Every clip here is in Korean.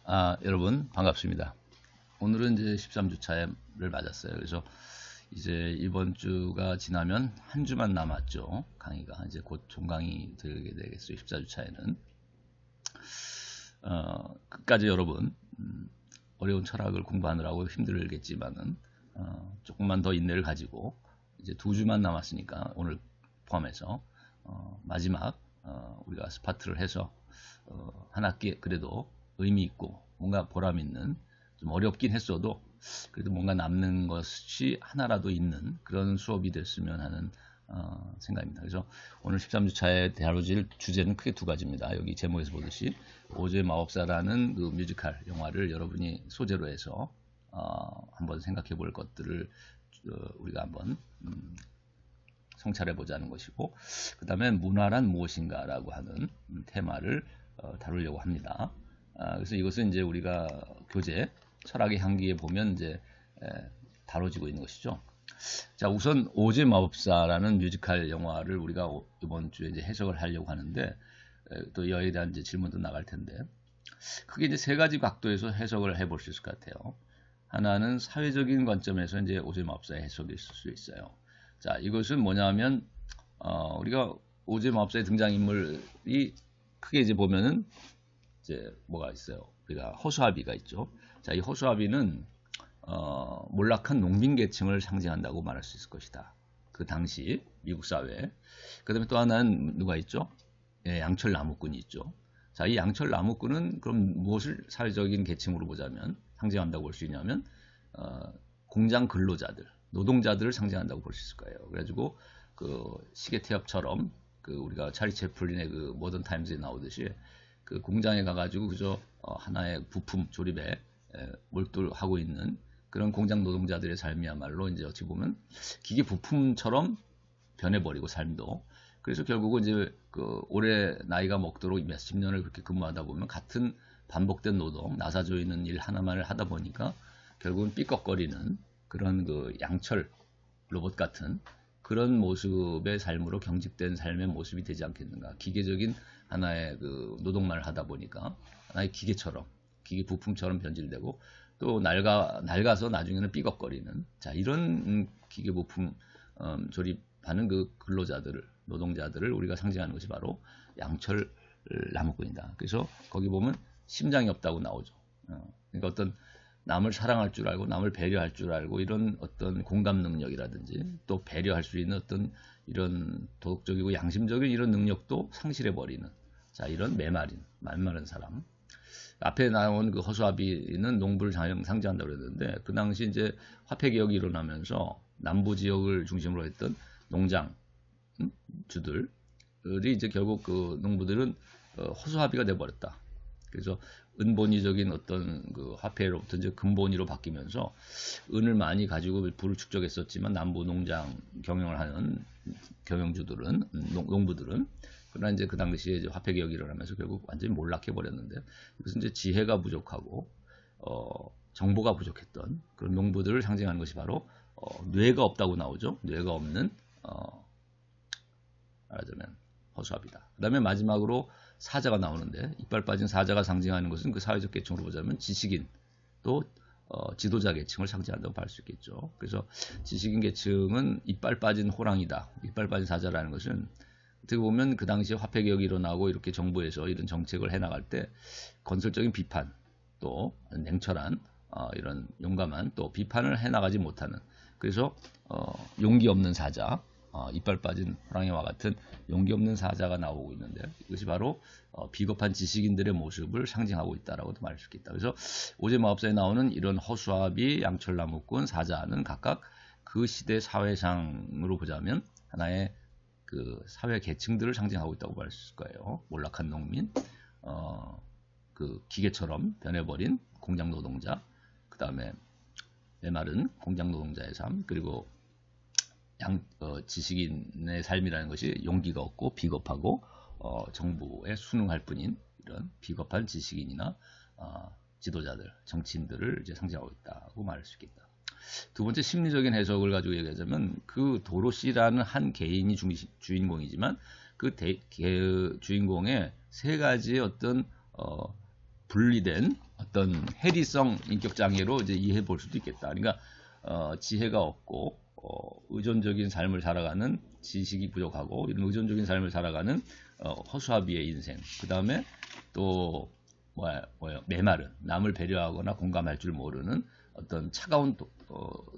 여러분 반갑습니다. 오늘은 이제 13주차를 맞았어요. 그래서 이제 이번 주가 지나면 한 주만 남았죠. 강의가 이제 곧 종강이 되게 되겠어요. 14주차에는 끝까지 여러분 어려운 철학을 공부하느라고 힘들겠지만은 조금만 더 인내를 가지고 이제 2주만 남았으니까 오늘 포함해서 마지막 우리가 스파트를 해서 한 학기 그래도 의미 있고 뭔가 보람 있는, 좀 어렵긴 했어도 그래도 뭔가 남는 것이 하나라도 있는 그런 수업이 됐으면 하는 생각입니다. 그래서 오늘 13주차에 다뤄질 주제는 크게 두 가지입니다. 여기 제목에서 보듯이 오즈의 마법사라는 그 뮤지컬 영화를 여러분이 소재로 해서 한번 생각해 볼 것들을 우리가 한번 성찰해 보자는 것이고, 그 다음에 문화란 무엇인가라고 하는 테마를 다루려고 합니다. 그래서 이것은 이제 우리가 교재 철학의 향기에 보면 이제 다뤄지고 있는 것이죠. 자, 우선 오즈의 마법사라는 뮤지컬 영화를 우리가 이번 주에 이제 해석을 하려고 하는데, 또 여기에 대한 이제 질문도 나갈 텐데, 크게 이제 세 가지 각도에서 해석을 해볼 수 있을 것 같아요. 하나는 사회적인 관점에서 이제 오즈의 마법사의 해석이 있을 수 있어요. 자, 이것은 뭐냐면 우리가 오즈의 마법사의 등장인물이 크게 이제 보면은 이제 뭐가 있어요. 우리가 허수아비가 있죠. 자, 이 허수아비는 몰락한 농민 계층을 상징한다고 말할 수 있을 것이다. 그 당시 미국 사회. 그다음에 또 하나는 누가 있죠? 예, 양철 나무꾼이 있죠. 자, 이 양철 나무꾼은 그럼 무엇을 사회적인 계층으로 보자면 상징한다고 볼 수 있냐면 공장 근로자들, 노동자들을 상징한다고 볼 수 있을 거예요. 그래가지고 그 시계 태엽처럼 그 우리가 차리 채플린의 그 모던 타임즈에 나오듯이 그 공장에 가가지고 그저 하나의 부품 조립에 몰두하고 있는 그런 공장 노동자들의 삶이야말로 이제 어찌 보면 기계 부품처럼 변해버리고 삶도. 그래서 결국은 이제 그 오래 나이가 먹도록 몇십 년을 그렇게 근무하다 보면 같은 반복된 노동, 나사져 있는 일 하나만을 하다 보니까 결국은 삐걱거리는 그런 그 양철 로봇 같은 그런 모습의 삶으로 경직된 삶의 모습이 되지 않겠는가. 기계적인 하나의 그 노동만을 하다 보니까 하나의 기계처럼, 기계 부품처럼 변질되고 또 낡아서 나중에는 삐걱거리는, 자, 이런 기계 부품 조립하는 그 근로자들을, 노동자들을 우리가 상징하는 것이 바로 양철 나무꾼이다. 그래서 거기 보면 심장이 없다고 나오죠. 그러니까 어떤 남을 사랑할 줄 알고 남을 배려할 줄 알고 이런 어떤 공감 능력이라든지 또 배려할 수 있는 어떤 이런 도덕적이고 양심적인 이런 능력도 상실해 버리는, 자, 이런 메마른 사람. 앞에 나온 그 허수아비는 농부를 상징한다고 그랬는데, 그 당시 이제 화폐 개혁이 일어나면서 남부 지역을 중심으로 했던 농장 주들이 이제 결국 그 농부들은 허수아비가 돼 버렸다. 그래서 은본위적인 어떤 그 화폐로부터 이제 금본위로 바뀌면서 은을 많이 가지고 부를 축적했었지만 남부 농장 경영을 하는 경영주들은, 농부들은, 그러나 이제 그 당시에 이제 화폐 개혁이 일어나면서 결국 완전히 몰락해 버렸는데, 그래서 이제 지혜가 부족하고 정보가 부족했던 그런 농부들을 상징하는 것이 바로 뇌가 없다고 나오죠. 뇌가 없는 말하자면 허수아비다. 그 다음에 마지막으로 사자가 나오는데, 이빨 빠진 사자가 상징하는 것은 그 사회적 계층으로 보자면 지식인, 또 지도자 계층을 상징한다고 볼 수 있겠죠. 그래서 지식인 계층은 이빨 빠진 호랑이다, 이빨 빠진 사자라는 것은 어떻게 보면 그 당시에 화폐 개혁이 일어나고 이렇게 정부에서 이런 정책을 해나갈 때 건설적인 비판, 또 냉철한 이런 용감한 또 비판을 해나가지 못하는, 그래서 용기 없는 사자, 이빨 빠진 호랑이와 같은 용기 없는 사자가 나오고 있는데, 이것이 바로 비겁한 지식인들의 모습을 상징하고 있다라고도 말할 수 있겠다. 그래서 오즈의 마법사에 나오는 이런 허수아비, 양철나무꾼, 사자는 각각 그 시대 사회상으로 보자면 하나의 그 사회 계층들을 상징하고 있다고 말 수 있을 거예요. 몰락한 농민, 그 기계처럼 변해버린 공장 노동자, 그 다음에 메마른 공장 노동자의 삶, 그리고 지식인의 삶이라는 것이 용기가 없고 비겁하고 정부에 순응할 뿐인 이런 비겁한 지식인이나 지도자들, 정치인들을 이제 상징하고 있다고 말할 수 있겠다. 두 번째 심리적인 해석을 가지고 얘기하자면, 그 도로시라는 한 개인이 주인공이지만 그 주인공의 세 가지의 어떤 분리된 어떤 해리성 인격 장애로 이제 이해해 볼 수도 있겠다. 그러니까 지혜가 없고 의존적인 삶을 살아가는 지식이 부족하고 이런 의존적인 삶을 살아가는 허수아비의 인생. 그 다음에 또 메마른 남을 배려하거나 공감할 줄 모르는 어떤 차가운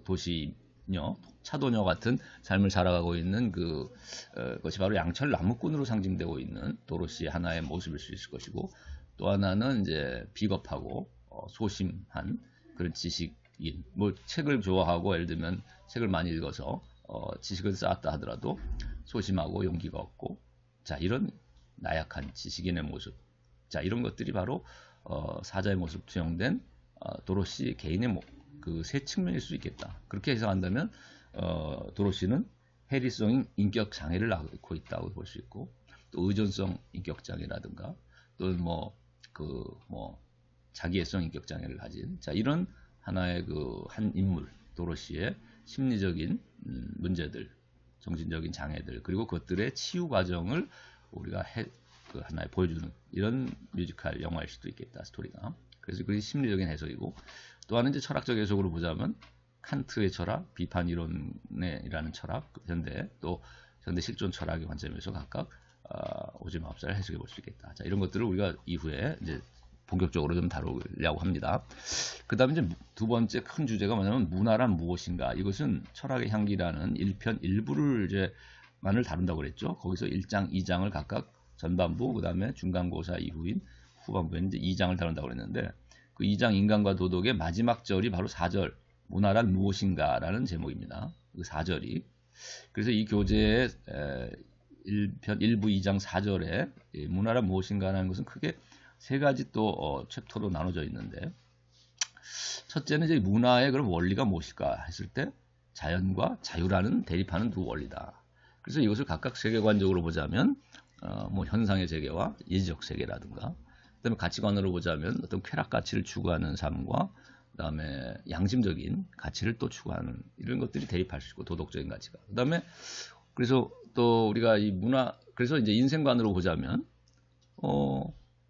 도시녀, 차도녀 같은 삶을 살아가고 있는 그것이 바로 양철 나무꾼으로 상징되고 있는 도로시의 하나의 모습일 수 있을 것이고, 또 하나는 이제 비겁하고 소심한 그런 지식인, 뭐 책을 좋아하고 예를 들면 책을 많이 읽어서 지식을 쌓았다 하더라도 소심하고 용기가 없고, 자, 이런 나약한 지식인의 모습, 자, 이런 것들이 바로 사자의 모습 투영된 도로시 개인의 그 세 측면일 수 있겠다. 그렇게 해석한다면 도로시는 해리성 인격 장애를 앓고 있다고 볼 수 있고, 또 의존성 인격 장애라든가 또는 자기애성 인격 장애를 가진, 자, 이런 하나의 한 인물 도로시의 심리적인 문제들, 정신적인 장애들, 그리고 그것들의 치유 과정을 우리가 하나의 보여주는 이런 뮤지컬 영화일 수도 있겠다, 스토리가. 그래서 그게 심리적인 해석이고, 또 하나는 이제 철학적 해석으로 보자면 칸트의 철학, 비판 이론이라는 철학, 또 현대 실존 철학의 관점에서 각각 오지마법사를 해석해 볼 수 있겠다. 자, 이런 것들을 우리가 이후에 이제 본격적으로 좀 다루려고 합니다. 그 다음에 이제 두 번째 큰 주제가 뭐냐면 문화란 무엇인가. 이것은 철학의 향기라는 1편 1부를 이제 만을 다룬다고 그랬죠. 거기서 1장, 2장을 각각 전반부, 그 다음에 중간고사 이후인 후반부에 이제 2장을 다룬다고 그랬는데, 그 2장 인간과 도덕의 마지막 절이 바로 4절 문화란 무엇인가라는 제목입니다. 그 4절이. 그래서 이 교재의 1편 1부 2장 4절에 문화란 무엇인가라는 것은 크게 세 가지 또 챕터로 나눠져 있는데, 첫째는 이제 문화의 그런 원리가 무엇일까 했을 때 자연과 자유라는 대립하는 두 원리다. 그래서 이것을 각각 세계관적으로 보자면 현상의 세계와 예지적 세계라든가, 그다음에 가치관으로 보자면 어떤 쾌락 가치를 추구하는 삶과 그다음에 양심적인 가치를 또 추구하는 이런 것들이 대립할 수 있고, 도덕적인 가치가. 그다음에 그래서 또 우리가 이 문화, 그래서 이제 인생관으로 보자면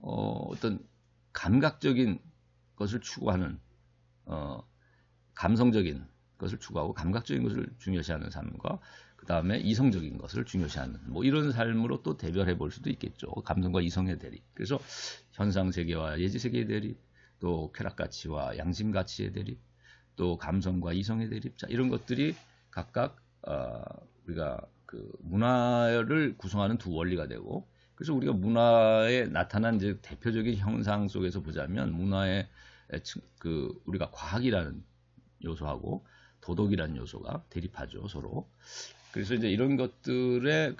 어떤 감각적인 것을 추구하는 감성적인 것을 추구하고 감각적인 것을 중요시하는 삶과 그 다음에 이성적인 것을 중요시하는 이런 삶으로 또 대별해 볼 수도 있겠죠. 감성과 이성의 대립. 그래서 현상 세계와 예지 세계의 대립, 또 쾌락 가치와 양심 가치의 대립, 또 감성과 이성의 대립. 자, 이런 것들이 각각 우리가 그 문화를 구성하는 두 원리가 되고, 그래서 우리가 문화에 나타난 이제 대표적인 형상 속에서 보자면 문화의 우리가 과학이라는 요소하고 도덕이라는 요소가 대립하죠, 서로. 그래서 이제 이런 것들의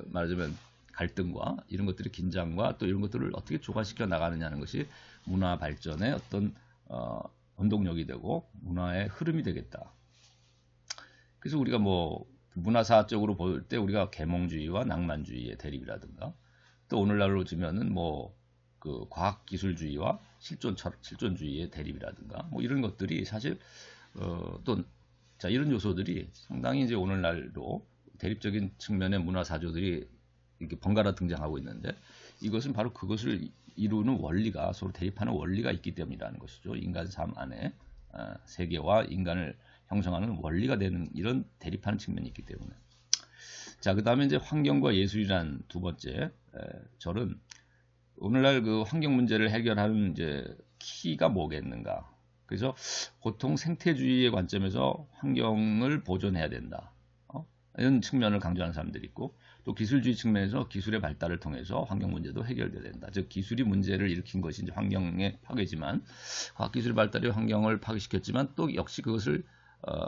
말하자면 갈등과 이런 것들의 긴장과 또 이런 것들을 어떻게 조화시켜 나가느냐는 것이 문화 발전의 어떤 원동력이 되고 문화의 흐름이 되겠다. 그래서 우리가 문화사적으로 볼 때 우리가 계몽주의와 낭만주의의 대립이라든가, 또 오늘날로 치면은 그 과학기술주의와 실존주의의 대립이라든가 이런 것들이 사실 자, 이런 요소들이 상당히 이제 오늘날도 대립적인 측면의 문화사조들이 이렇게 번갈아 등장하고 있는데, 이것은 바로 그것을 이루는 원리가, 서로 대립하는 원리가 있기 때문이라는 것이죠. 인간 삶 안에 세계와 인간을 형성하는 원리가 되는 이런 대립하는 측면이 있기 때문에. 자, 그 다음에 이제 환경과 예술이란 두 번째 절은 오늘날 그 환경 문제를 해결하는 이제 키가 뭐겠는가. 그래서 보통 생태주의의 관점에서 환경을 보존해야 된다. 이런 측면을 강조하는 사람들이 있고, 또 기술주의 측면에서 기술의 발달을 통해서 환경 문제도 해결돼야 된다. 즉 기술이 문제를 일으킨 것이 이제 환경의 파괴지만, 과학기술 발달이 환경을 파괴시켰지만 또 역시 그것을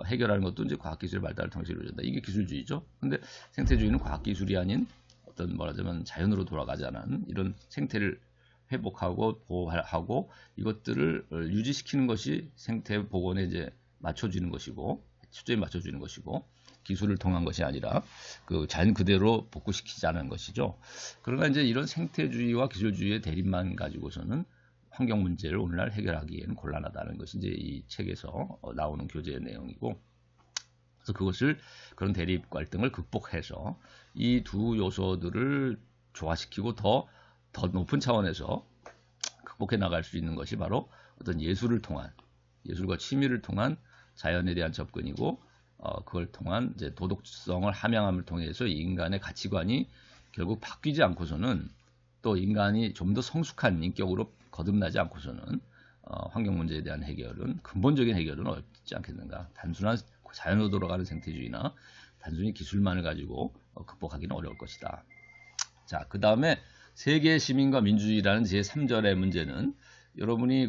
해결하는 것도 이제 과학기술의 발달을 통해서 이루어진다. 이게 기술주의죠. 근데 생태주의는 과학기술이 아닌 어떤 말하자면 자연으로 돌아가자는 이런 생태를 회복하고 보호하고 이것들을 유지시키는 것이 생태 복원에 이제 맞춰주는 것이고, 초점이 맞춰주는 것이고, 기술을 통한 것이 아니라 그 자연 그대로 복구시키자는 것이죠. 그러나 이제 이런 생태주의와 기술주의의 대립만 가지고서는 환경 문제를 오늘날 해결하기에는 곤란하다는 것이 이제 이 책에서 나오는 교재의 내용이고, 그래서 그것을 그런 대립 갈등을 극복해서 이 두 요소들을 조화시키고 더 높은 차원에서 극복해 나갈 수 있는 것이 바로 어떤 예술을 통한, 예술과 취미를 통한 자연에 대한 접근이고, 그걸 통한 이제 도덕성을 함양함을 통해서 인간의 가치관이 결국 바뀌지 않고서는, 또 인간이 좀 더 성숙한 인격으로 거듭나지 않고서는 환경 문제에 대한 해결은, 근본적인 해결은 어렵지 않겠는가. 단순한 자연으로 돌아가는 생태주의나 단순히 기술만을 가지고 극복하기는 어려울 것이다. 자, 그 다음에 세계 시민과 민주주의라는 제3절의 문제는, 여러분이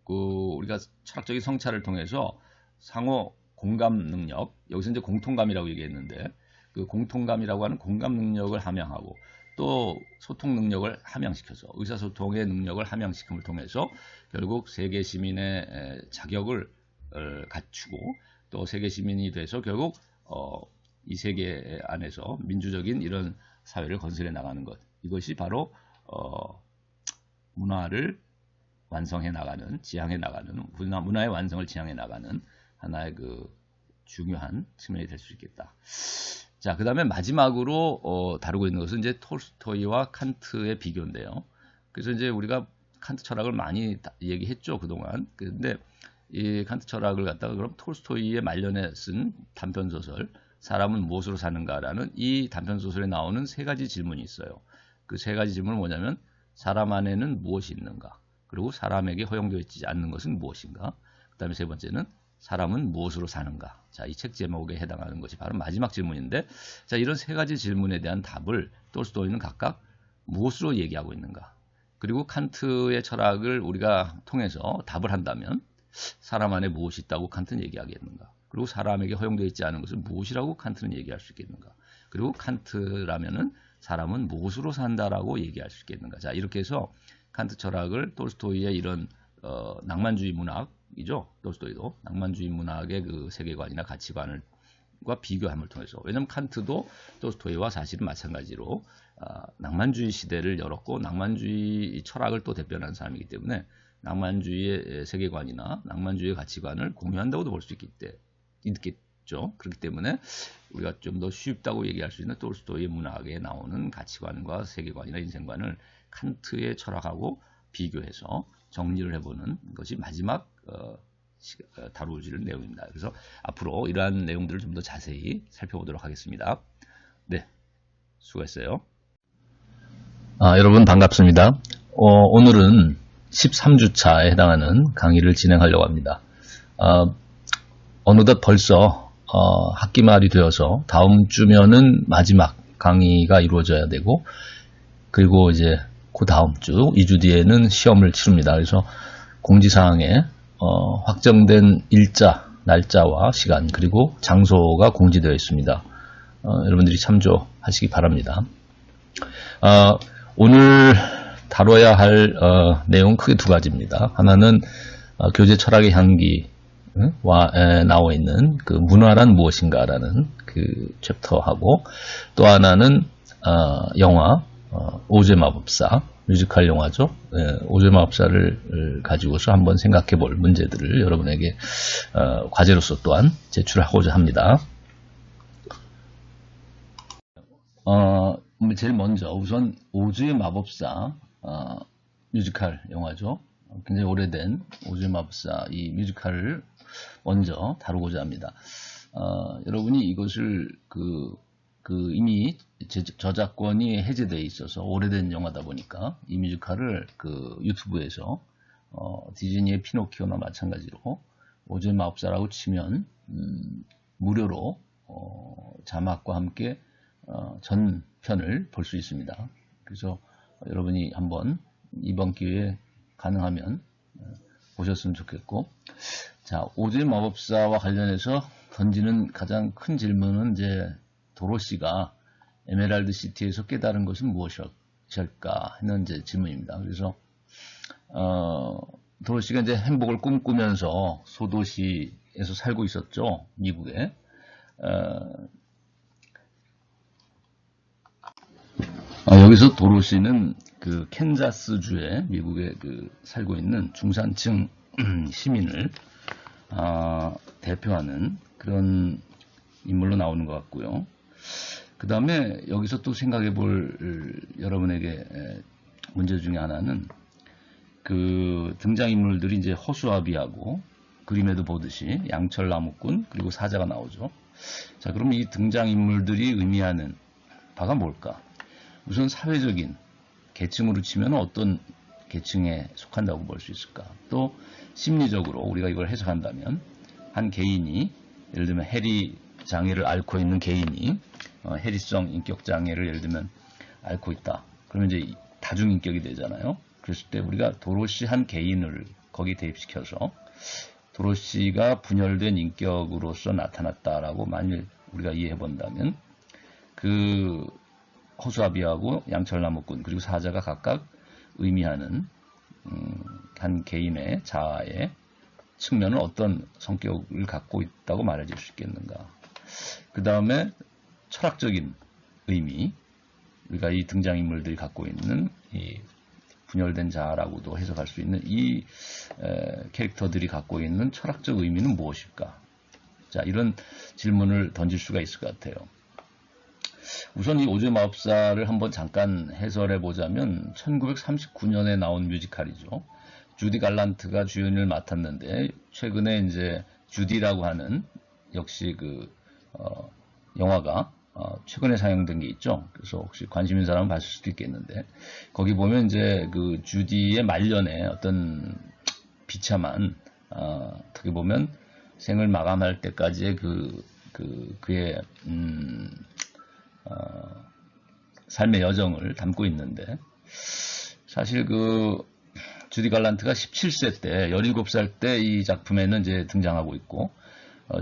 우리가 철학적인 성찰을 통해서 상호 공감 능력, 여기서 이제 공통감이라고 얘기했는데, 그 공통감이라고 하는 공감 능력을 함양하고, 또 소통 능력을 함양시켜서, 의사소통의 능력을 함양시킴을 통해서 결국 세계 시민의 자격을 갖추고, 또 세계 시민이 돼서 결국 이 세계 안에서 민주적인 이런 사회를 건설해 나가는 것, 이것이 바로 문화를 완성해 나가는, 지향해 나가는, 문화의 완성을 지향해 나가는 하나의 그 중요한 측면이 될 수 있겠다. 자, 그 다음에 마지막으로 다루고 있는 것은 이제 톨스토이와 칸트의 비교인데요. 그래서 이제 우리가 칸트 철학을 많이 얘기했죠, 그동안. 그런데 이 칸트 철학을 갖다가 그럼 톨스토이의 말년에 쓴 단편소설 사람은 무엇으로 사는가라는 이 단편소설에 나오는 세 가지 질문이 있어요. 그 세 가지 질문은 뭐냐면, 사람 안에는 무엇이 있는가? 그리고 사람에게 허용되어 있지 않는 것은 무엇인가? 그 다음에 세 번째는 사람은 무엇으로 사는가? 자, 이 책 제목에 해당하는 것이 바로 마지막 질문인데, 자, 이런 세 가지 질문에 대한 답을 톨스토이는 각각 무엇으로 얘기하고 있는가? 그리고 칸트의 철학을 우리가 통해서 답을 한다면, 사람 안에 무엇이 있다고 칸트는 얘기하겠는가? 그리고 사람에게 허용되어 있지 않은 것은 무엇이라고 칸트는 얘기할 수 있겠는가? 그리고 칸트라면은 사람은 무엇으로 산다라고 얘기할 수 있겠는가? 자, 이렇게 해서 칸트 철학을 톨스토이의 이런 낭만주의 문학이죠. 톨스토이도 낭만주의 문학의 그 세계관이나 가치관과 비교함을 통해서, 왜냐하면 칸트도 톨스토이와 사실은 마찬가지로 낭만주의 시대를 열었고 낭만주의 철학을 또 대표하는 사람이기 때문에 낭만주의의 세계관이나 낭만주의의 가치관을 공유한다고도 볼 수 있겠죠. 그렇기 때문에 우리가 좀 더 쉽다고 얘기할 수 있는 톨스토이의 문학에 나오는 가치관과 세계관이나 인생관을 칸트의 철학하고 비교해서 정리를 해보는 것이 마지막 다루어질 내용입니다. 그래서 앞으로 이러한 내용들을 좀 더 자세히 살펴보도록 하겠습니다. 네, 수고했어요. 여러분 반갑습니다. 오늘은 13주차에 해당하는 강의를 진행하려고 합니다. 어느덧 벌써 학기 말이 되어서 다음 주면은 마지막 강의가 이루어져야 되고, 그리고 이제 그 다음 주 2주 뒤에는 시험을 치릅니다. 그래서 공지사항에 확정된 일자, 날짜와 시간, 그리고 장소가 공지되어 있습니다. 여러분들이 참조하시기 바랍니다. 오늘 다뤄야 할 내용 크게 두 가지입니다. 하나는 교재 철학의 향기와 나와 있는 그 문화란 무엇인가라는 그 챕터하고, 또 하나는 영화 오즈의 마법사, 뮤지컬 영화죠. 오즈의 마법사를 가지고서 한번 생각해 볼 문제들을 여러분에게 과제로서 또한 제출하고자 합니다. 제일 먼저 우선 오즈의 마법사 뮤지컬 영화죠. 굉장히 오래된 오즈의 마법사 이 뮤지컬을 먼저 다루고자 합니다. 여러분이 이것을 이미 저작권이 해제되어 있어서 오래된 영화다 보니까 이 뮤지컬을 유튜브에서 디즈니의 피노키오나 마찬가지로 오즈의 마법사라고 치면 무료로 자막과 함께 전 편을 볼 수 있습니다. 그래서 여러분이 한번 이번 기회에 가능하면 보셨으면 좋겠고, 자, 오즈의 마법사와 관련해서 던지는 가장 큰 질문은 이제 도로시가 에메랄드 시티에서 깨달은 것은 무엇일까 하는 이제 질문입니다. 그래서 도로시가 이제 행복을 꿈꾸면서 소도시에서 살고 있었죠, 미국에. 여기서 도로시는 그 캔자스주에 미국에 살고 있는 중산층 시민을 대표하는 그런 인물로 나오는 것 같고요. 그 다음에 여기서 또 생각해 볼 여러분에게 문제 중에 하나는 그 등장인물들이 이제 허수아비하고 그림에도 보듯이 양철 나무꾼 그리고 사자가 나오죠. 자, 그럼 이 등장인물들이 의미하는 바가 뭘까? 우선 사회적인 계층으로 치면 어떤 계층에 속한다고 볼 수 있을까? 또 심리적으로 우리가 이걸 해석한다면 한 개인이 예를 들면 해리 장애를 앓고 있는 개인이 해리성 인격 장애를 예를 들면 앓고 있다. 그러면 이제 다중인격이 되잖아요. 그랬을 때 우리가 도로시 한 개인을 거기 대입시켜서 도로시가 분열된 인격으로서 나타났다라고 만일 우리가 이해해 본다면 그 허수아비하고 양철나무꾼 그리고 사자가 각각 의미하는 한 개인의 자아의 측면은 어떤 성격을 갖고 있다고 말해줄 수 있겠는가. 그 다음에 철학적인 의미, 우리가 이 등장인물들이 갖고 있는 이 분열된 자아라고도 해석할 수 있는 이 캐릭터들이 갖고 있는 철학적 의미는 무엇일까? 자, 이런 질문을 던질 수가 있을 것 같아요. 우선 이 오즈의 마법사를 한번 잠깐 해설해 보자면 1939년에 나온 뮤지컬이죠. 주디 갈란트가 주연을 맡았는데 최근에 이제 주디라고 하는 역시 그 영화가 최근에 상영된 게 있죠. 그래서 혹시 관심 있는 사람은 봤을 수도 있겠는데 거기 보면 이제 그 주디의 말년에 어떤 비참한 어떻게 보면 생을 마감할 때까지의 그의 삶의 여정을 담고 있는데 사실 그 주디 갈란트가 17세 때 17살 때 이 작품에는 이제 등장하고 있고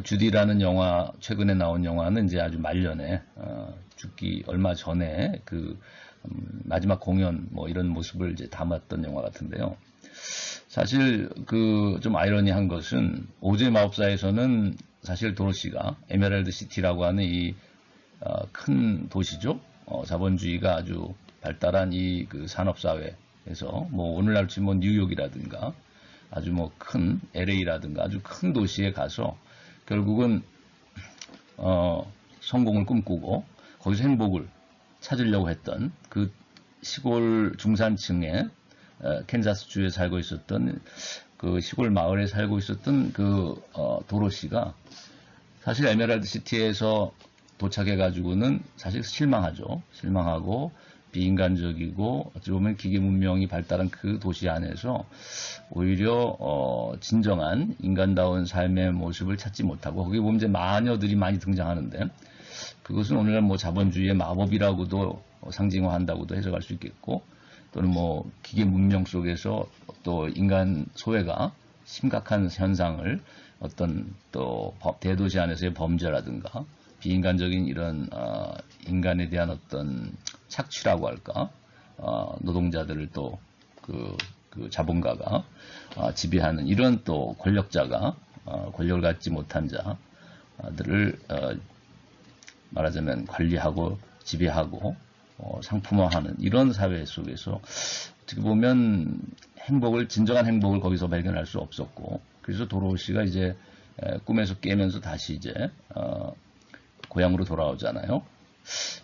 주디라는 영화 최근에 나온 영화는 이제 아주 말년에 죽기 얼마 전에 그 마지막 공연 뭐 이런 모습을 이제 담았던 영화 같은데요. 사실 그 좀 아이러니한 것은 오즈의 마법사에서는 사실 도로시가 에메랄드 시티라고 하는 이 큰 도시죠. 자본주의가 아주 발달한 이 그 산업사회에서 뭐 오늘날 치면 뉴욕이라든가 아주 뭐 큰 LA라든가 아주 큰 도시에 가서 결국은 성공을 꿈꾸고 거기서 행복을 찾으려고 했던 그 시골 중산층의 캔자스주에 살고 있었던 그 시골 마을에 살고 있었던 그 도로시가 사실 에메랄드 시티에서 도착해가지고는 사실 실망하죠. 실망하고 비인간적이고 어찌 보면 기계 문명이 발달한 그 도시 안에서 오히려 진정한 인간다운 삶의 모습을 찾지 못하고 거기 보면 이제 마녀들이 많이 등장하는데 그것은 오늘날 뭐 자본주의의 마법이라고도 상징화한다고도 해석할 수 있겠고 또는 뭐 기계 문명 속에서 또 인간 소외가 심각한 현상을 어떤 또 대도시 안에서의 범죄라든가 비인간적인 이런 인간에 대한 어떤 착취라고 할까 노동자들을 또 그 자본가가 지배하는 이런 또 권력자가 권력을 갖지 못한 자들을 말하자면 관리하고 지배하고 상품화하는 이런 사회 속에서 어떻게 보면 진정한 행복을 거기서 발견할 수 없었고 그래서 도로시가 이제 꿈에서 깨면서 다시 이제 고향으로 돌아오잖아요.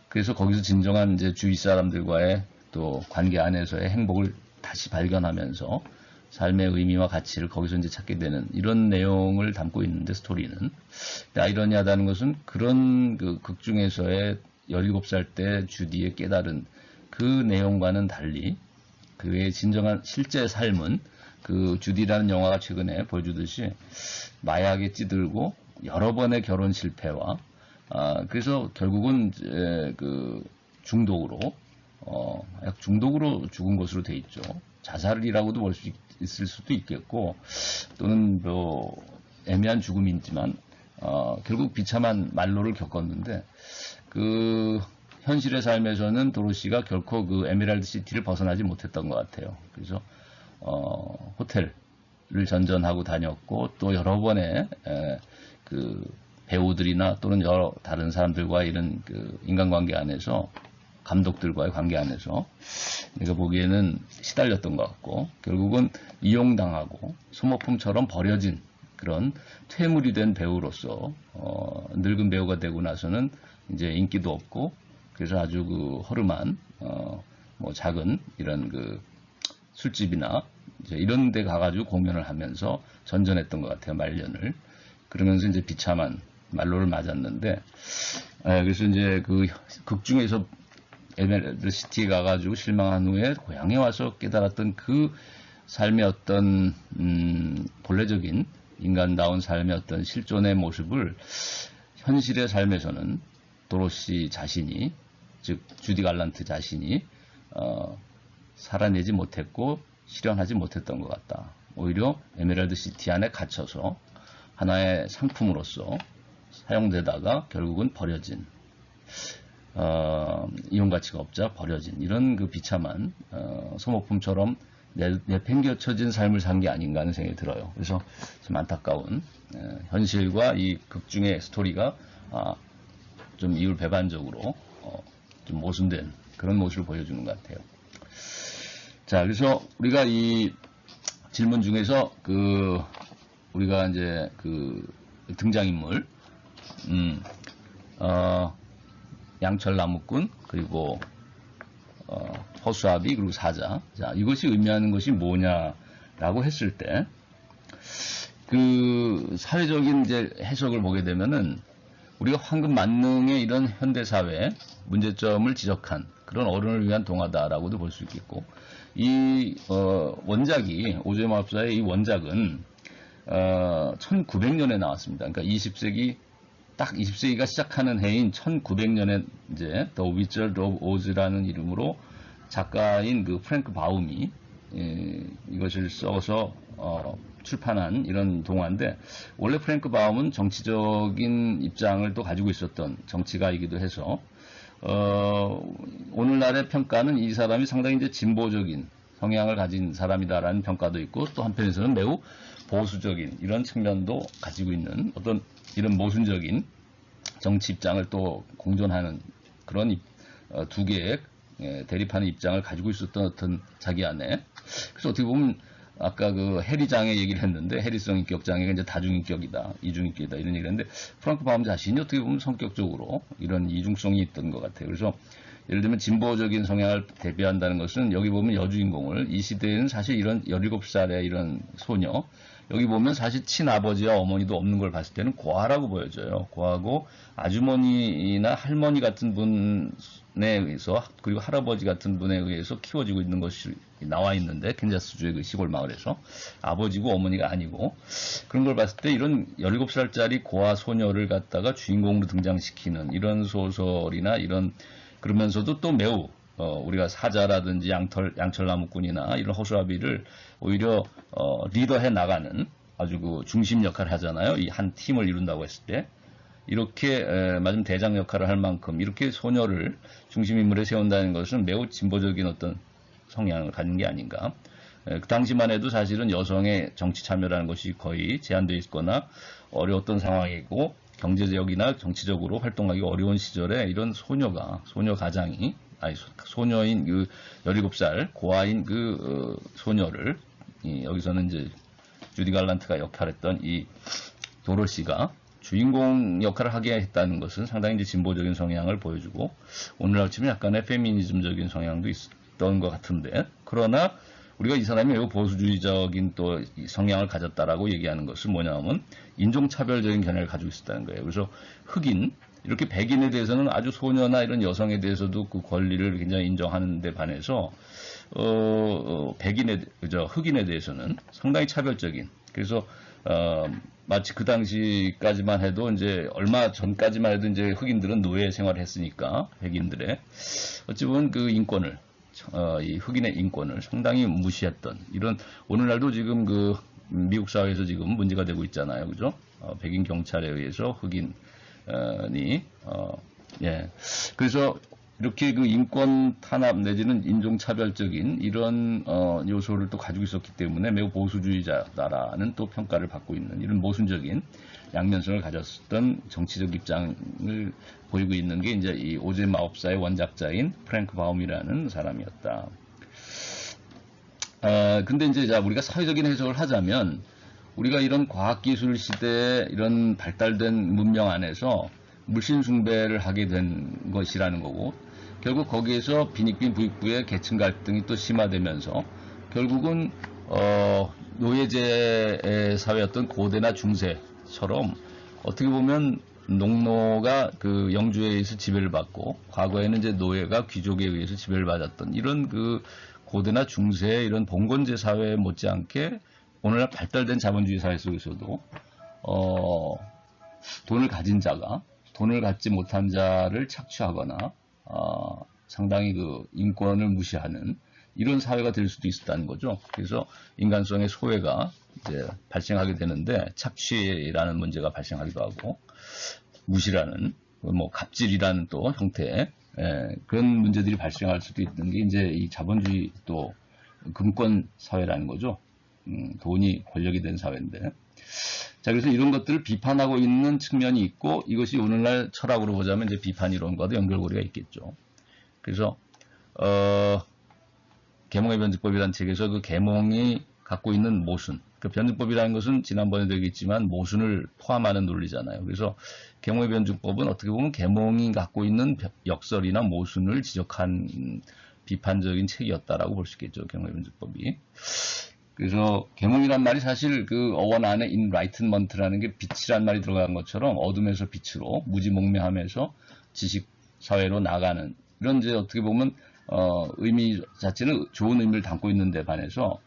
그래서 거기서 진정한 이제 주위 사람들과의 또 관계 안에서의 행복을 다시 발견하면서 삶의 의미와 가치를 거기서 이제 찾게 되는 이런 내용을 담고 있는데 스토리는 아이러니하다는 것은 그런 그 극 중에서의 17살 때 주디의 깨달은 그 내용과는 달리 그의 진정한 실제 삶은 그 주디라는 영화가 최근에 보여주듯이 마약에 찌들고 여러 번의 결혼 실패와 그래서 결국은 그 중독으로 약 중독으로 죽은 것으로 돼 있죠. 자살이라고도 볼 수 있을 수도 있겠고 또는 뭐 애매한 죽음이지만 결국 비참한 말로를 겪었는데 그 현실의 삶에서는 도로시가 결코 그 에메랄드 시티를 벗어나지 못했던 것 같아요. 그래서 호텔을 전전하고 다녔고 또 여러 번의 그 배우들이나 또는 여러 다른 사람들과 이런 그 인간관계 안에서 감독들과의 관계 안에서 내가 보기에는 시달렸던 것 같고 결국은 이용당하고 소모품처럼 버려진 그런 퇴물이 된 배우로서 늙은 배우가 되고 나서는 이제 인기도 없고 그래서 아주 그 허름한 뭐 작은 이런 그 술집이나 이제 이런 데 가가지고 공연을 하면서 전전했던 것 같아요, 말년을. 그러면서 이제 비참한 말로를 맞았는데, 그래서 이제 그 극 중에서 에메랄드 시티에 가가지고 실망한 후에 고향에 와서 깨달았던 그 삶의 어떤 본래적인 인간다운 삶의 어떤 실존의 모습을 현실의 삶에서는 도로시 자신이, 즉 주디 갈란트 자신이 살아내지 못했고 실현하지 못했던 것 같다. 오히려 에메랄드 시티 안에 갇혀서 하나의 상품으로서 사용되다가 결국은 버려진, 이용 가치가 없자 버려진 이런 그 비참한 소모품처럼 내팽겨쳐진 삶을 산 게 아닌가 하는 생각이 들어요. 그래서 좀 안타까운 현실과 이 극중의 스토리가 좀 이율배반적으로 좀 모순된 그런 모습을 보여주는 것 같아요. 자, 그래서 우리가 이 질문 중에서 우리가 이제 등장인물 양철나무꾼 그리고 허수아비 그리고 사자. 자, 이것이 의미하는 것이 뭐냐라고 했을 때 그 사회적인 이제 해석을 보게 되면은 우리가 황금 만능의 이런 현대 사회 문제점을 지적한 그런 어른을 위한 동화다라고도 볼 수 있겠고, 이 원작이 오즈의 마법사의 이 원작은 1900년에 나왔습니다. 그러니까 20세기 딱 20세기가 시작하는 해인 1900년에 이제 The Wizard of Oz라는 이름으로 작가인 그 프랭크 바움이 이것을 써서 출판한 이런 동화인데, 원래 프랭크 바움은 정치적인 입장을 또 가지고 있었던 정치가이기도 해서 오늘날의 평가는 이 사람이 상당히 이제 진보적인 성향을 가진 사람이다라는 평가도 있고, 또 한편에서는 매우 보수적인 이런 측면도 가지고 있는 어떤 이런 모순적인 정치 입장을 또 공존하는 그런 두 개의 대립하는 입장을 가지고 있었던 어떤 자기 안에. 그래서 어떻게 보면 아까 그 해리장애 얘기를 했는데, 해리성 인격 장애가 이제 다중인격이다, 이중인격이다 이런 얘기를 했는데, 프랑크 바움 자신이 어떻게 보면 성격적으로 이런 이중성이 있던 것 같아요. 그래서 예를 들면 진보적인 성향을 대비한다는 것은, 여기 보면 여주인공을, 이 시대에는 사실 이런 17살의 이런 소녀, 여기 보면 사실 친아버지와 어머니도 없는 걸 봤을 때는 고아라고 보여져요. 고아고 아주머니나 할머니 같은 분에 의해서, 그리고 할아버지 같은 분에 의해서 키워지고 있는 것이 나와 있는데, 캔자스주의 그 시골 마을에서 아버지고 어머니가 아니고, 그런 걸 봤을 때 이런 17살짜리 고아 소녀를 갖다가 주인공으로 등장시키는 이런 소설이나 이런, 그러면서도 또 매우 우리가 사자라든지 양철나무꾼이나 이런 허수아비를 오히려 리더해 나가는 아주 그 중심 역할을 하잖아요. 이 한 팀을 이룬다고 했을 때 이렇게 마침 대장 역할을 할 만큼 이렇게 소녀를 중심 인물에 세운다는 것은 매우 진보적인 어떤 성향을 가진 게 아닌가. 그 당시만 해도 사실은 여성의 정치 참여라는 것이 거의 제한되어 있거나 어려웠던 상황이고, 경제적이나 정치적으로 활동하기 어려운 시절에 이런 소녀 가장이, 소녀인 그 17살 고아인 소녀를, 여기서는 이제 주디 갈란트가 역할했던 이 도로시가 주인공 역할을 하게 했다는 것은 상당히 이제 진보적인 성향을 보여주고, 오늘날 치면 약간의 페미니즘적인 성향도 있던 것 같은데, 그러나 우리가 이 사람이 매우 보수주의적인 또 성향을 가졌다라고 얘기하는 것은 뭐냐면 인종차별적인 견해를 가지고 있었다는 거예요. 그래서 흑인, 이렇게 백인에 대해서는 아주 소녀나 이런 여성에 대해서도 그 권리를 굉장히 인정하는 데 반해서 흑인에 대해서는 상당히 차별적인, 그래서 마치 그 당시까지만 해도 이제 얼마 전까지만 해도 이제 흑인들은 노예 생활을 했으니까 백인들의 어찌 보면 그 인권을, 이 흑인의 인권을 상당히 무시했던 이런, 오늘날도 지금 그 미국 사회에서 지금 문제가 되고 있잖아요. 그죠? 백인 경찰에 의해서 흑인이, 그래서 이렇게 그 인권 탄압 내지는 인종차별적인 이런 요소를 또 가지고 있었기 때문에 매우 보수주의자다라는 또 평가를 받고 있는 이런 모순적인 양면성을 가졌던 정치적 입장을 보이고 있는 게 이제 이 오즈의 마법사의 원작자인 프랭크 바움이라는 사람이었다. 근데 이제 우리가 사회적인 해석을 하자면, 우리가 이런 과학기술 시대에 이런 발달된 문명 안에서 물신 숭배를 하게 된 것이라는 거고, 결국 거기에서 빈익빈 부익부의 계층 갈등이 또 심화되면서 결국은 노예제의 사회였던 고대나 중세처럼 어떻게 보면 농노가 그 영주에 의해서 지배를 받고 과거에는 이제 노예가 귀족에 의해서 지배를 받았던 이런 그 고대나 중세의 이런 봉건제 사회 못지않게 오늘날 발달된 자본주의 사회 속에서도 돈을 가진 자가 돈을 갖지 못한 자를 착취하거나 상당히 그 인권을 무시하는 이런 사회가 될 수도 있었다는 거죠. 그래서 인간성의 소외가 이제 발생하게 되는데 착취라는 문제가 발생하기도 하고 무시라는 뭐 갑질이라는 또 형태의 그런 문제들이 발생할 수도 있는 게 이제 이 자본주의 또 금권 사회라는 거죠. 돈이 권력이 된 사회인데. 자, 그래서 이런 것들을 비판하고 있는 측면이 있고 이것이 오늘날 철학으로 보자면 이제 비판 이론과도 연결고리가 있겠죠. 그래서 계몽의 변증법이라는 책에서 그 계몽이 갖고 있는 모순, 그 변증법이라는 것은 지난번에도 얘기했지만 모순을 포함하는 논리잖아요. 그래서 계몽의 변증법은 어떻게 보면 계몽이 갖고 있는 역설이나 모순을 지적한 비판적인 책이었다라고 볼 수 있겠죠. 계몽의 변증법이. 그래서 계몽이란 말이 사실 그 어원 안에 enlightenment라는 게 빛이란 말이 들어간 것처럼 어둠에서 빛으로 무지몽매하면서 지식 사회로 나가는 이런 이제 어떻게 보면 의미 자체는 좋은 의미를 담고 있는데 반해서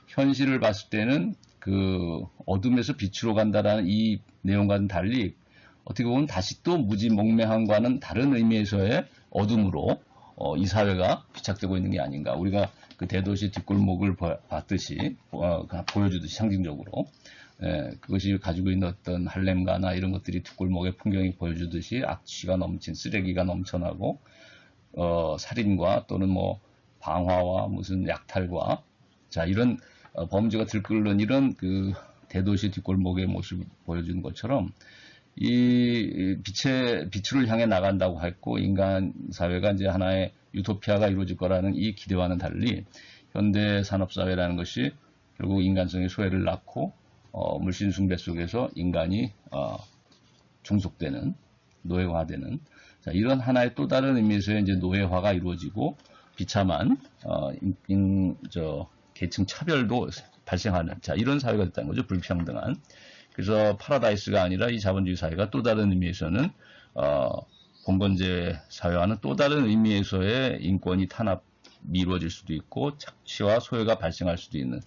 현실을 봤을 때는 그 어둠에서 빛으로 간다라는 이 내용과는 달리 어떻게 보면 다시 또 무지몽매함과는 다른 의미에서의 어둠으로 이 사회가 귀착되고 있는 게 아닌가. 우리가 그 대도시 뒷골목을 봤듯이 보여주듯이 상징적으로 그것이 가지고 있는 어떤 할렘가나 이런 것들이 뒷골목의 풍경이 보여주듯이 악취가 넘친 쓰레기가 넘쳐나고 살인과 또는 뭐 방화와 무슨 약탈과 자 이런 범죄가 들끓는 이런 그 대도시 뒷골목의 모습을 보여주는 것처럼 이 빛을 향해 나간다고 했고 인간 사회가 이제 하나의 유토피아가 이루어질 거라는 이 기대와는 달리 현대 산업 사회라는 것이 결국 인간성의 소외를 낳고 물신 숭배 속에서 인간이 종속되는 노예화되는 자, 이런 하나의 또 다른 의미에서의 이제 노예화가 이루어지고 비참한 계층 차별도 발생하는 자 이런 사회가 됐다는 거죠. 불평등한. 그래서 파라다이스가 아니라 이 자본주의 사회가 또 다른 의미에서는 봉건제 사회와는 또 다른 의미에서의 인권이 탄압이 이루어질 수도 있고 착취와 소외가 발생할 수도 있는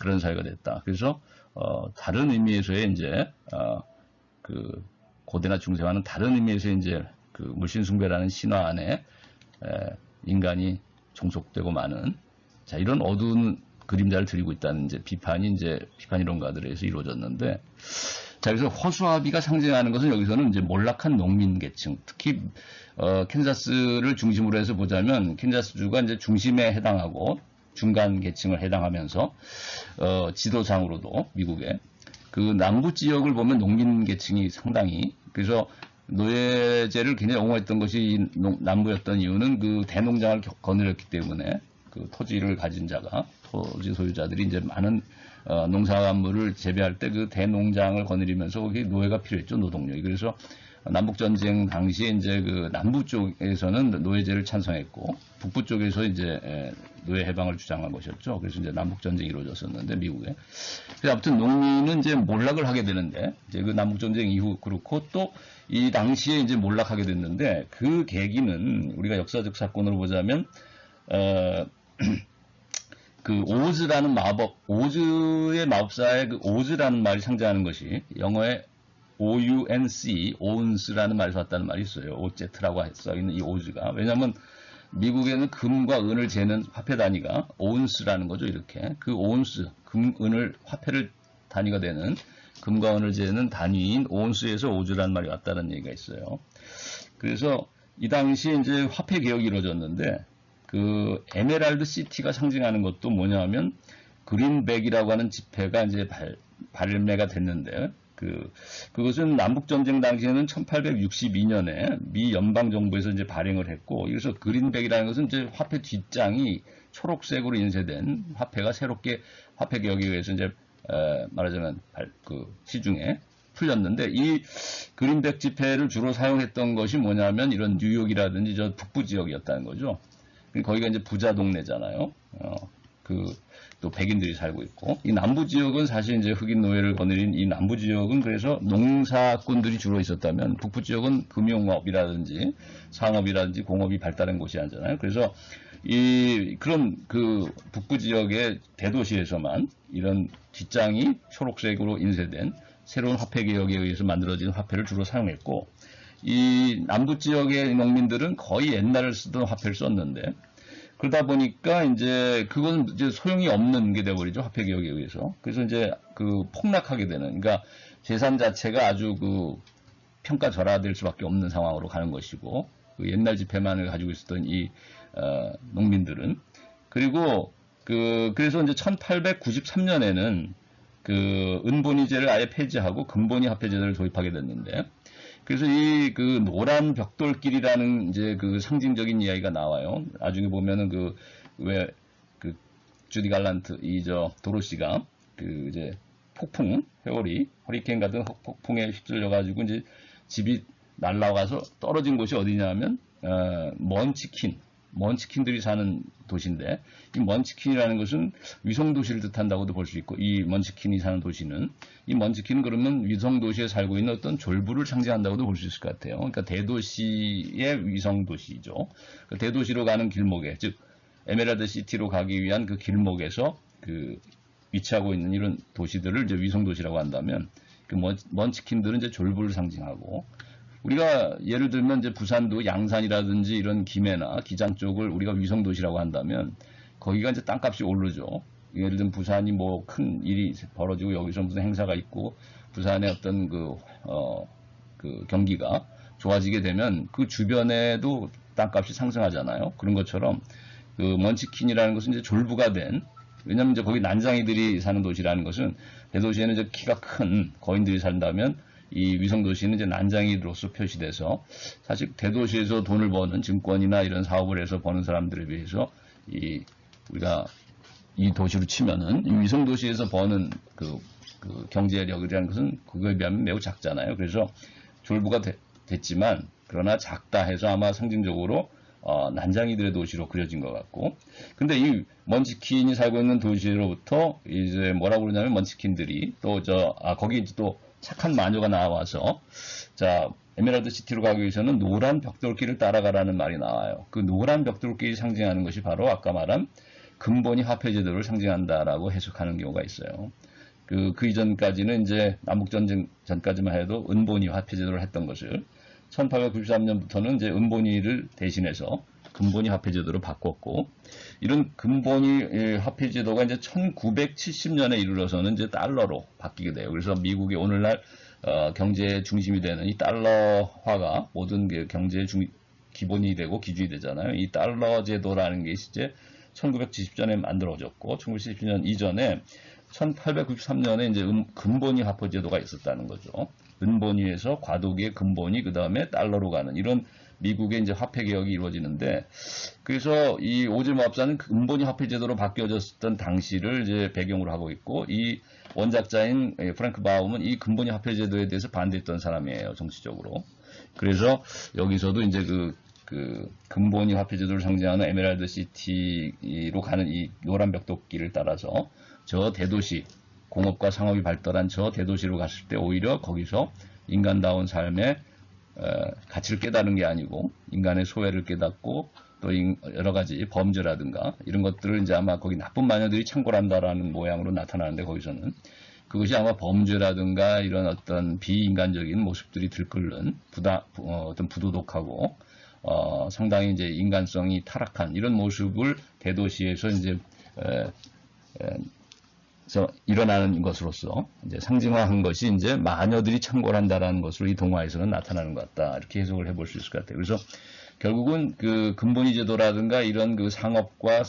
그런 사회가 됐다. 그래서 다른 의미에서의 이제 그 고대나 중세와는 다른 의미에서 이제 그 물신숭배라는 신화 안에 인간이 종속되고 마는 자 이런 어두운 그림자를 드리고 있다는 이제 비판 이론가들에 의해서 이루어졌는데 자 그래서 허수아비가 상징하는 것은 여기서는 이제 몰락한 농민 계층 특히 캔자스를 중심으로 해서 보자면 캔자스주가 이제 중심에 해당하고 중간 계층을 해당하면서 지도상으로도 미국의 그 남부 지역을 보면 농민 계층이 상당히 그래서 노예제를 굉장히 옹호했던 것이 남부였던 이유는 그 대농장을 거느렸기 때문에 그 토지를 가진 자가 토지 소유자들이 이제 많은 농산물을 재배할 때 그 대농장을 거느리면서 거기 노예가 필요했죠 노동력이 그래서 남북 전쟁 당시에 이제 그 남부 쪽에서는 노예제를 찬성했고 북부 쪽에서 이제 노예 해방을 주장한 것이었죠. 그래서 이제 남북 전쟁이 이루어졌었는데 미국에. 그래서 아무튼 농민은 이제 몰락을 하게 되는데 이제 그 남북 전쟁 이후 그렇고 또 이 당시에 이제 몰락하게 됐는데 그 계기는 우리가 역사적 사건으로 보자면 그 오즈라는 마법, 오즈의 마법사의 그 오즈라는 말이 상징하는 것이 영어의 OUNC, 오운스라는 말에서 왔다는 말이 있어요. 오제트라고 써있는 이 오즈가. 왜냐하면 미국에는 금과 은을 재는 화폐 단위가 오운스라는 거죠. 이렇게. 그 오운스, 금, 은을, 화폐를 단위가 되는 금과 은을 재는 단위인 오운스에서 오즈라는 말이 왔다는 얘기가 있어요. 그래서 이 당시에 이제 화폐 개혁이 이루어졌는데 그 에메랄드 시티가 상징하는 것도 뭐냐면 그린백이라고 하는 지폐가 이제 발매가 됐는데 그것은 남북전쟁 당시에는 1862년에 미 연방정부에서 이제 발행을 했고, 그래서 그린백이라는 것은 이제 화폐 뒷장이 초록색으로 인쇄된 화폐가 새롭게 화폐 개혁에 의해서 이제, 말하자면, 시중에 풀렸는데, 이 그린백 지폐를 주로 사용했던 것이 뭐냐면, 이런 뉴욕이라든지 저 북부 지역이었다는 거죠. 거기가 이제 부자 동네잖아요. 또 백인들이 살고 있고, 이 남부 지역은 사실 이제 흑인 노예를 거느린 이 남부 지역은 그래서 농사꾼들이 주로 있었다면 북부 지역은 금융업이라든지 상업이라든지 공업이 발달한 곳이 아니잖아요. 그래서 그런 북부 지역의 대도시에서만 이런 뒷장이 초록색으로 인쇄된 새로운 화폐 개혁에 의해서 만들어진 화폐를 주로 사용했고, 이 남부 지역의 농민들은 거의 옛날에 쓰던 화폐를 썼는데, 그러다 보니까 이제 그건 이제 소용이 없는 게 돼버리죠, 화폐 개혁에 의해서. 그래서 이제 폭락하게 되는, 그러니까 재산 자체가 아주 평가절하될 수밖에 없는 상황으로 가는 것이고, 옛날 지폐만을 가지고 있었던 이 농민들은, 그리고 그래서 이제 1893년에는 은본위제를 아예 폐지하고 금본위 화폐제도를 도입하게 됐는데, 그래서 노란 벽돌길이라는 이제 상징적인 이야기가 나와요. 나중에 보면은 주디 갈란트, 도로시가 이제 폭풍, 회오리, 허리케인 같은 폭풍에 휩쓸려가지고 이제 집이 날아가서 떨어진 곳이 어디냐면, 먼치킨들이 사는 도시인데, 이 먼치킨이라는 것은 위성도시를 뜻한다고도 볼 수 있고, 이 먼치킨이 사는 도시는, 이 먼치킨은 그러면 위성도시에 살고 있는 어떤 졸부를 상징한다고도 볼 수 있을 것 같아요. 그러니까 대도시의 위성도시죠. 대도시로 가는 길목에, 즉 에메랄드 시티로 가기 위한 그 길목에서 위치하고 있는 이런 도시들을 이제 위성도시라고 한다면, 먼치킨들은 이제 졸부를 상징하고, 우리가 예를 들면 이제 부산도 양산이라든지 이런 김해나 기장 쪽을 우리가 위성도시라고 한다면 거기가 이제 땅값이 오르죠. 예를 들면 부산이 큰 일이 벌어지고 여기서 무슨 행사가 있고 부산의 어떤 경기가 좋아지게 되면 그 주변에도 땅값이 상승하잖아요. 그런 것처럼 먼치킨이라는 것은 이제 졸부가 된, 왜냐면 이제 거기 난장이들이 사는 도시라는 것은, 대도시에는 이제 키가 큰 거인들이 산다면 이 위성도시는 이제 난장이로서 표시돼서, 사실 대도시에서 돈을 버는 증권이나 이런 사업을 해서 버는 사람들에 비해서 우리가 이 도시로 치면은 이 위성도시에서 버는 경제력이라는 것은 그거에 비하면 매우 작잖아요. 그래서 졸부가 됐지만, 그러나 작다 해서 아마 상징적으로 난장이들의 도시로 그려진 것 같고, 근데 이 먼치킨이 살고 있는 도시로부터 이제 뭐라고 그러냐면, 먼치킨들이 거기 이제 또 착한 마녀가 나와서, 에메랄드 시티로 가기 위해서는 노란 벽돌길을 따라가라는 말이 나와요. 그 노란 벽돌길이 상징하는 것이 바로 아까 말한 금본위 화폐제도를 상징한다라고 해석하는 경우가 있어요. 그 이전까지는 이제 남북전쟁 전까지만 해도 은본위 화폐제도를 했던 것을 1893년부터는 이제 은본위를 대신해서 금본위 화폐제도로 바꿨고, 이런 금본위 화폐제도가 이제 1970년에 이르러서는 이제 달러로 바뀌게 돼요. 그래서 미국의 오늘날 경제의 중심이 되는 이 달러화가 모든 경제의 기본이 되고 기준이 되잖아요. 이 달러 제도라는 게 이제 1970년에 만들어졌고, 1970년 이전에 1893년에 이제 금본위 화폐제도가 있었다는 거죠. 은본위에서 과도기의 금본위, 그 다음에 달러로 가는 이런 미국의 이제 화폐 개혁이 이루어지는데, 그래서 이 오즈모합사는 은본위 화폐 제도로 바뀌어졌던 당시를 이제 배경으로 하고 있고, 이 원작자인 프랭크 바움은 이 금본위 화폐 제도에 대해서 반대했던 사람이에요, 정치적으로. 그래서 여기서도 이제 금본위 화폐 제도를 상징하는 에메랄드 시티로 가는 이 노란 벽돌길을 따라서 저 대도시, 공업과 상업이 발달한 저 대도시로 갔을 때 오히려 거기서 인간다운 삶의 가치를 깨달은 게 아니고 인간의 소외를 깨닫고 또 여러 가지 범죄라든가 이런 것들을 이제 아마 거기 나쁜 마녀들이 창궐한다라는 모양으로 나타나는데, 거기서는 그것이 아마 범죄라든가 이런 어떤 비인간적인 모습들이 들끓는 어떤 부도덕하고 상당히 이제 인간성이 타락한 이런 모습을 대도시에서 이제 일어나는 것으로서 이제 상징화한 것이 이제 마녀들이 창궐한다라는 것으로 이 동화에서는 나타나는 것 같다, 이렇게 해석을 해볼 수 있을 것 같아요. 그래서 결국은 금본위 제도라든가 이런 상업과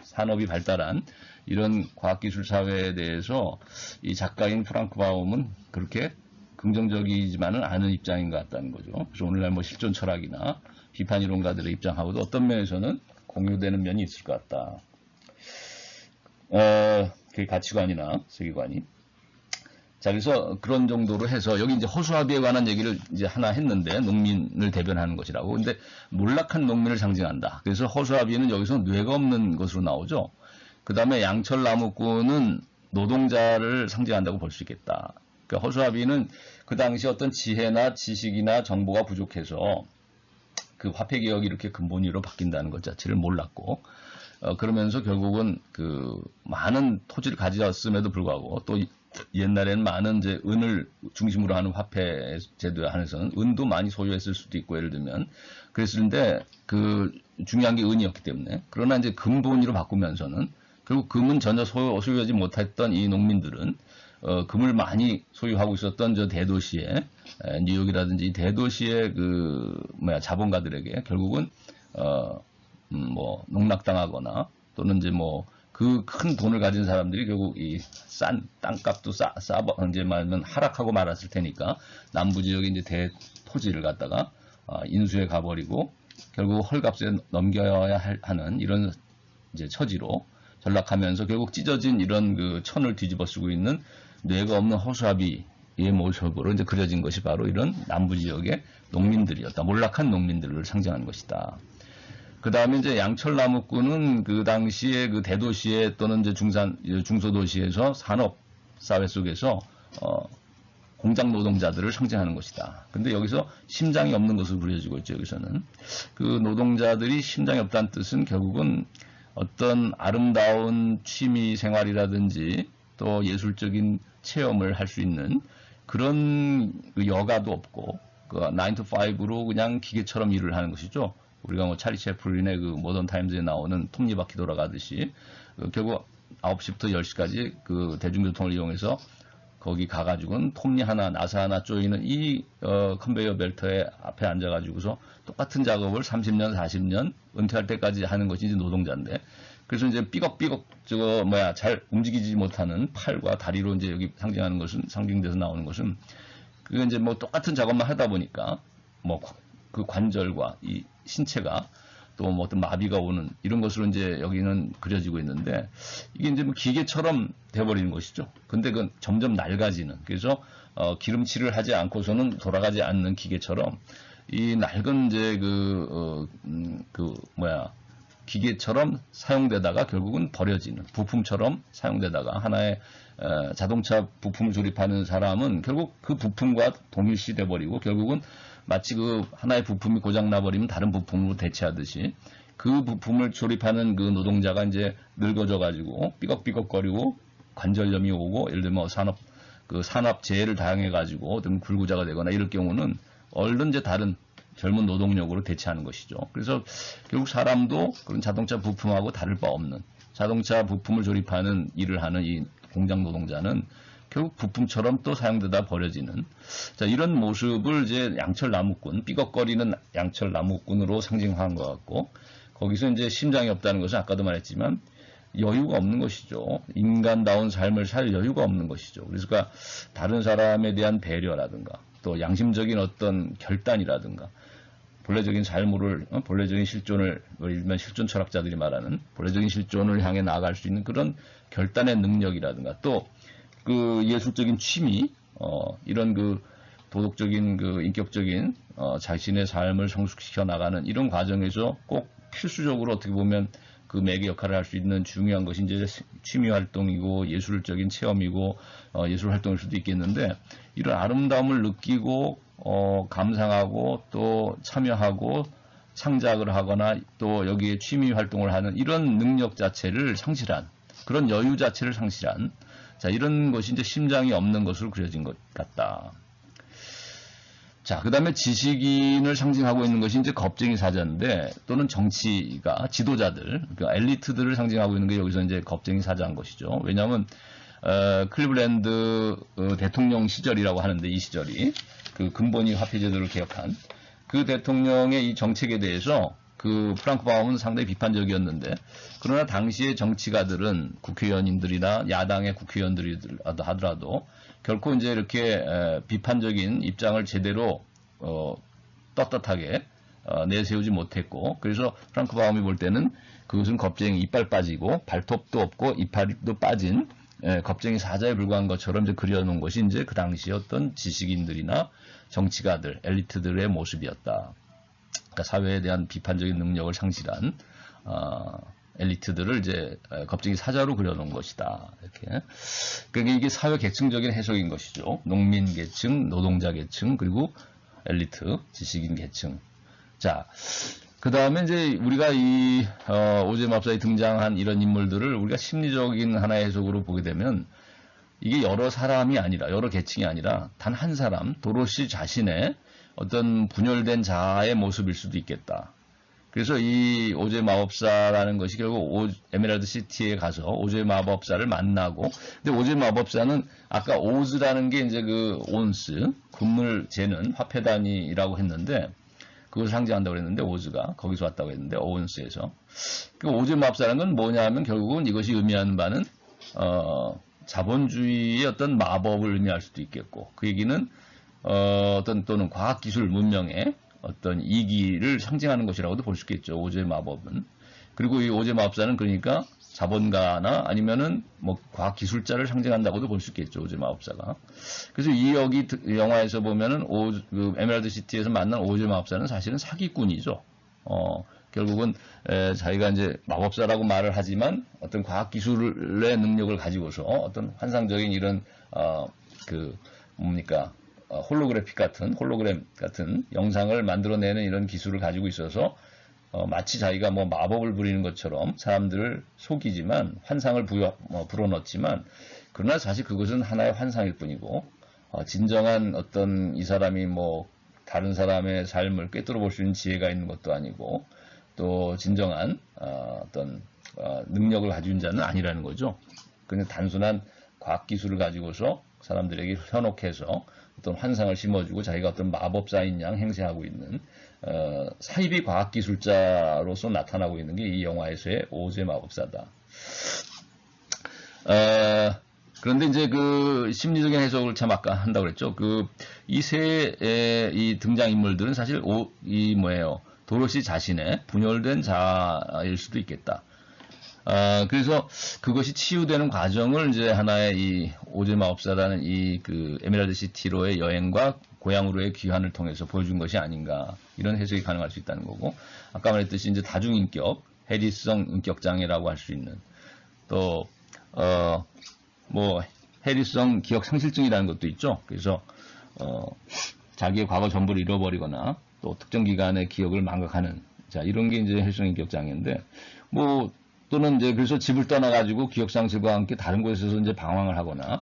산업이 발달한 이런 과학기술 사회에 대해서 이 작가인 프랑크 바움은 그렇게 긍정적이지만은 않은 입장인 것 같다는 거죠. 그래서 오늘날 실존 철학이나 비판 이론가들의 입장하고도 어떤 면에서는 공유되는 면이 있을 것 같다. 그 가치관이나 세계관이. 자, 그래서 그런 정도로 해서 여기 이제 허수아비에 관한 얘기를 이제 하나 했는데 농민을 대변하는 것이라고. 근데 몰락한 농민을 상징한다. 그래서 허수아비는 여기서 뇌가 없는 것으로 나오죠. 그 다음에 양철나무꾼은 노동자를 상징한다고 볼 수 있겠다. 그러니까 허수아비는 그 당시 어떤 지혜나 지식이나 정보가 부족해서 그 화폐개혁이 이렇게 근본위로 바뀐다는 것 자체를 몰랐고, 그러면서 결국은 그 많은 토지를 가졌음에도 불구하고 또 옛날에는 많은 이제 은을 중심으로 하는 화폐 제도 안에서는 은도 많이 소유했을 수도 있고 예를 들면 그랬는데 그 중요한 게 은이었기 때문에 그러나 이제 근본위로 바꾸면서는 결국 금은 전혀 소유하지 못했던 이 농민들은 금을 많이 소유하고 있었던 저 대도시에 뉴욕이라든지 이 대도시의 그 자본가들에게 결국은 뭐 농락당하거나 또는 이제 뭐 그 큰 돈을 가진 사람들이 결국 이 싼 땅값도 이제 말하면 하락하고 말았을 테니까 남부 지역에 이제 대토지를 갖다가 인수해 가버리고 결국 헐값에 넘겨야 하는 이런 이제 처지로 전락하면서 결국 찢어진 이런 그 천을 뒤집어 쓰고 있는 뇌가 없는 허수아비의 모습으로 이제 그려진 것이 바로 이런 남부 지역의 농민들이었다. 몰락한 농민들을 상징하는 것이다. 그 다음에 이제 양철나무꾼은 그 당시에 그 대도시에 또는 이제 중소도시에서 산업사회 속에서, 공장 노동자들을 상징하는 것이다. 근데 여기서 심장이 없는 것으로 그려지고 있죠, 여기서는. 그 노동자들이 심장이 없다는 뜻은 결국은 어떤 아름다운 취미 생활이라든지 또 예술적인 체험을 할 수 있는 그런 그 여가도 없고, 그 9 to 5로 그냥 기계처럼 일을 하는 것이죠. 우리가 뭐 찰리 채플린의 그 모던 타임즈에 나오는 톱니바퀴 돌아가듯이 결국 9시부터 10시까지 그 대중교통을 이용해서 거기 가가지고는 톱니 하나, 나사 하나 쪼이는 이 컨베이어 벨트에 앞에 앉아가지고서 똑같은 작업을 30년, 40년 은퇴할 때까지 하는 것이 이제 노동자인데, 그래서 이제 삐걱삐걱 잘 움직이지 못하는 팔과 다리로 이제 여기 상징하는 것은 상징돼서 나오는 것은 그게 이제 뭐 똑같은 작업만 하다 보니까 뭐 그 관절과 이 신체가 또 뭐 어떤 마비가 오는 이런 것으로 이제 여기는 그려지고 있는데 이게 이제 뭐 기계처럼 돼버리는 것이죠. 근데 그 점점 낡아지는, 그래서 기름칠을 하지 않고서는 돌아가지 않는 기계처럼 이 낡은 이제 기계처럼 사용되다가 결국은 버려지는 부품처럼 사용되다가 하나의 자동차 부품을 조립하는 사람은 결국 그 부품과 동일시 돼버리고 결국은 마치 그 하나의 부품이 고장나버리면 다른 부품으로 대체하듯이 그 부품을 조립하는 그 노동자가 이제 늙어져가지고 삐걱삐걱거리고 관절염이 오고 예를 들면 산업재해를 당해가지고 어떤 불구자가 되거나 이럴 경우는 얼른 이제 다른 젊은 노동력으로 대체하는 것이죠. 그래서 결국 사람도 그런 자동차 부품하고 다를 바 없는 자동차 부품을 조립하는 일을 하는 이 공장 노동자는 결국 부품처럼 또 사용되다 버려지는, 자, 이런 모습을 이제 양철나무꾼, 삐걱거리는 양철나무꾼으로 상징한 것 같고, 거기서 이제 심장이 없다는 것은 아까도 말했지만 여유가 없는 것이죠. 인간다운 삶을 살 여유가 없는 것이죠. 그러니까 다른 사람에 대한 배려라든가 또 양심적인 어떤 결단이라든가 본래적인 삶을, 본래적인 실존을, 일반 실존 철학자들이 말하는 본래적인 실존을 향해 나아갈 수 있는 그런 결단의 능력이라든가 또 그 예술적인 취미, 이런 그 도덕적인 그 인격적인 자신의 삶을 성숙시켜 나가는 이런 과정에서 꼭 필수적으로 어떻게 보면 그 매개 역할을 할 수 있는 중요한 것이 이제 취미 활동이고 예술적인 체험이고 예술 활동일 수도 있겠는데, 이런 아름다움을 느끼고 감상하고 또 참여하고 창작을 하거나 또 여기에 취미 활동을 하는 이런 능력 자체를 상실한, 그런 여유 자체를 상실한, 자, 이런 것이 이제 심장이 없는 것으로 그려진 것 같다. 자, 그 다음에 지식인을 상징하고 있는 것이 이제 겁쟁이 사자인데, 또는 정치가 지도자들, 그러니까 엘리트들을 상징하고 있는 게 여기서 이제 겁쟁이 사자인 것이죠. 왜냐하면 클리블랜드 대통령 시절이라고 하는데, 이 시절이 그 근본위 화폐 제도를 개혁한 그 대통령의 이 정책에 대해서 그 프랑크 바움은 상당히 비판적이었는데, 그러나 당시의 정치가들은 국회의원님들이나 야당의 국회의원들이 하더라도 결코 이제 이렇게 비판적인 입장을 제대로 떳떳하게 내세우지 못했고, 그래서 프랑크 바움이 볼 때는 그것은 겁쟁이, 이빨 빠지고 발톱도 없고 이빨도 빠진 겁쟁이 사자에 불과한 것처럼 이제 그려놓은 것이 이제 그 당시 어떤 지식인들이나 정치가들, 엘리트들의 모습이었다. 그러니까 사회에 대한 비판적인 능력을 상실한 엘리트들을 이제 겁쟁이 사자로 그려놓은 것이다. 이렇게. 그러니까 이게 사회 계층적인 해석인 것이죠. 농민 계층, 노동자 계층, 그리고 엘리트, 지식인 계층. 자, 그 다음에 이제 우리가 이 오즈의 등장한 이런 인물들을 우리가 심리적인 하나의 해석으로 보게 되면 이게 여러 사람이 아니라, 여러 계층이 아니라 단 한 사람, 도로시 자신의 어떤 분열된 자아의 모습일 수도 있겠다. 그래서 이 오즈의 마법사라는 것이 결국 에메랄드 시티에 가서 오즈의 마법사를 만나고, 근데 오즈의 마법사는 아까 오즈라는 게 이제 그 온스, 금을 재는 화폐 단위라고 했는데, 그걸 상징한다고 했는데, 오즈가 거기서 왔다고 했는데, 오운스에서. 그 오즈의 마법사라는 건 뭐냐 하면 결국은 이것이 의미하는 바는 자본주의의 어떤 마법을 의미할 수도 있겠고, 그 얘기는 또는 과학기술 문명의 어떤 이기를 상징하는 것이라고도 볼 수 있겠죠. 오즈의 마법은. 그리고 이 오즈의 마법사는 그러니까 자본가나 아니면은 뭐 과학기술자를 상징한다고도 볼 수 있겠죠. 오즈의 마법사가. 그래서 이 여기 영화에서 보면은 그 에메랄드 시티에서 만난 오즈의 마법사는 사실은 사기꾼이죠. 결국은 자기가 이제 마법사라고 말을 하지만 어떤 과학기술의 능력을 가지고서 어떤 환상적인 이런 홀로그램 같은 영상을 만들어내는 이런 기술을 가지고 있어서 마치 자기가 뭐 마법을 부리는 것처럼 사람들을 속이지만 환상을 불어넣지만 그러나 사실 그것은 하나의 환상일 뿐이고 진정한 어떤 이 사람이 뭐 다른 사람의 삶을 꿰뚫어 볼 수 있는 지혜가 있는 것도 아니고 또 진정한 어떤 능력을 가진 자는 아니라는 거죠. 그냥 단순한 과학기술을 가지고서 사람들에게 현혹해서 어떤 환상을 심어주고 자기가 어떤 마법사인 양 행세하고 있는 사이비 과학기술자로서 나타나고 있는 게 이 영화에서의 오즈의 마법사다. 그런데 이제 그 심리적인 해석을 참 아까 한다고 그랬죠. 이 이 등장인물들은 사실 도로시 자신의 분열된 자일 수도 있겠다. 그래서 그것이 치유되는 과정을 이제 하나의 이 오즈의 마법사라는 그 에메랄드 시티로의 여행과 고향으로의 귀환을 통해서 보여준 것이 아닌가, 이런 해석이 가능할 수 있다는 거고, 아까 말했듯이 이제 다중인격, 해리성 인격장애라고 할 수 있는, 또 해리성 기억 상실증이라는 것도 있죠. 그래서 자기의 과거 전부를 잃어버리거나 또 특정 기간의 기억을 망각하는, 자, 이런 게 이제 해리성 인격장애인데, 또는 이제 그래서 집을 떠나가지고 기억상실과 함께 다른 곳에서 이제 방황을 하거나